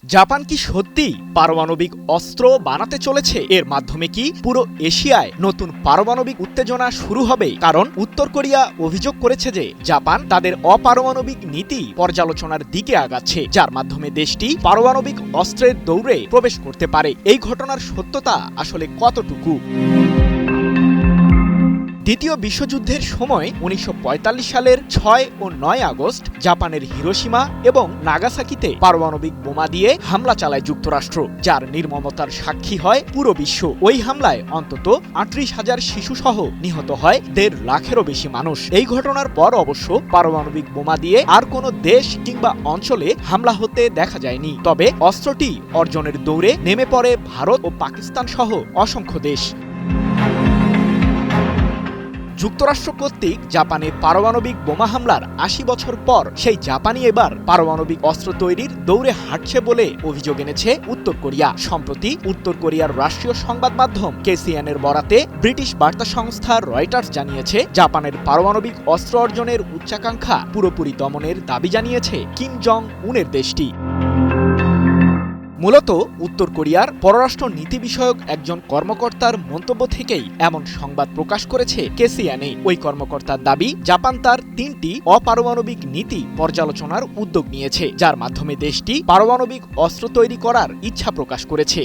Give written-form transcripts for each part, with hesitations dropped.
Japan কি সত্যি পারমাণবিক অস্ত্র বানাতে চলেছে? এর মাধ্যমে কি পুরো এশিয়ায় নতুন পারমাণবিক উত্তেজনা শুরু হবে? কারণ উত্তর কোরিয়া অভিযোগ করেছে যে জাপান তাদের অপারমাণবিক নীতি পর্যালোচনার দিকে আগাচ্ছে, যার মাধ্যমে দেশটি পারমাণবিক অস্ত্রের দৌড়ে প্রবেশ করতে পারে। এই ঘটনার সত্যতা আসলে কতটুকু? দ্বিতীয় বিশ্বযুদ্ধের সময় ১৯৪৫ সালের ৬ ও ৯ আগস্ট জাপানের হিরোশিমা এবং নাগাসাকিতে পারমাণবিক বোমা দিয়ে হামলা চালায় যুক্তরাষ্ট্র, যার নির্মমতার সাক্ষী হয় পুরো বিশ্ব। ওই হামলায় অন্তত ৩৮,০০০ শিশুসহ নিহত হয় ১.৫ লাখেরও বেশি মানুষ। এই ঘটনার পর অবশ্য পারমাণবিক বোমা দিয়ে আর কোনো দেশ কিংবা অঞ্চলে হামলা হতে দেখা যায়নি। তবে অস্ত্রটি অর্জনের দৌড়ে নেমে পড়ে ভারত ও পাকিস্তান সহ অসংখ্য দেশ। যুক্তরাষ্ট্র কর্তৃক জাপানে পারমাণবিক বোমা হামলার ৮০ বছর পর সেই জাপানি এবার পারমাণবিক অস্ত্র তৈরির দৌড়ে হাঁটছে বলে অভিযোগ এনেছে উত্তর কোরিয়া। সম্প্রতি উত্তর কোরিয়ার রাষ্ট্রীয় সংবাদ মাধ্যম কেসিএনের বরাতে ব্রিটিশ বার্তা সংস্থা রয়টার্স জানিয়েছে, জাপানের পারমাণবিক অস্ত্র অর্জনের উচ্চাকাঙ্ক্ষা পুরোপুরি দমনের দাবি জানিয়েছে কিম জং উনের দেশটি। মূলত উত্তর কোরিয়ার পররাষ্ট্র নীতি বিষয়ক একজন কর্মকর্তার মন্তব্য থেকেই এমন সংবাদ প্রকাশ করেছে কেসিএনএ। ওই কর্মকর্তার দাবি, জাপান তার ৩টি অপারমাণবিক নীতি পর্যালোচনার উদ্যোগ নিয়েছে, যার মাধ্যমে দেশটি পারমাণবিক অস্ত্র তৈরি করার ইচ্ছা প্রকাশ করেছে।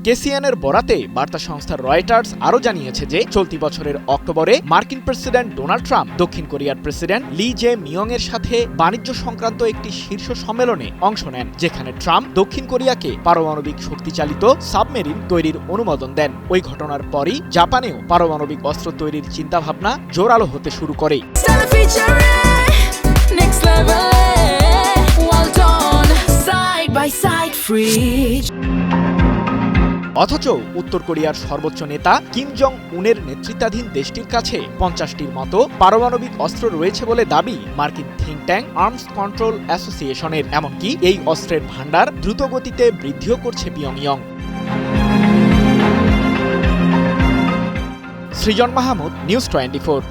কেসিএনের বরাতে বার্তা সংস্থা রয়টার্স আরও জানিয়েছে যে চলতি বছরের অক্টোবরে মার্কিন প্রেসিডেন্ট ডোনাল্ড ট্রাম্প দক্ষিণ কোরিয়ার প্রেসিডেন্ট লি জে মিয়ং এর সাথে বাণিজ্য সংক্রান্ত একটি শীর্ষ সম্মেলনে অংশ নেন, যেখানে ট্রাম্প দক্ষিণ কোরিয়াকে পারমাণবিক শক্তিচালিত সাবমেরিন তৈরির অনুমোদন দেন। ওই ঘটনার পরই জাপানেও পারমাণবিক অস্ত্র তৈরির চিন্তাভাবনা জোরালো হতে শুরু করে। অথচ উত্তর কোরিয়ার সর্বোচ্চ নেতা কিম জং উনের নেতৃত্বাধীন দেশটির কাছে ৫০টির মতো পারমাণবিক অস্ত্র রয়েছে বলে দাবি মার্কিন থিঙ্ক ট্যাঙ্ক আর্মস কন্ট্রোল অ্যাসোসিয়েশনের। এমনকি এই অস্ত্রের ভান্ডার দ্রুতগতিতে বৃদ্ধিও করছে পিয়ংইয়ং। সৃজন মাহমুদ, নিউজ 24।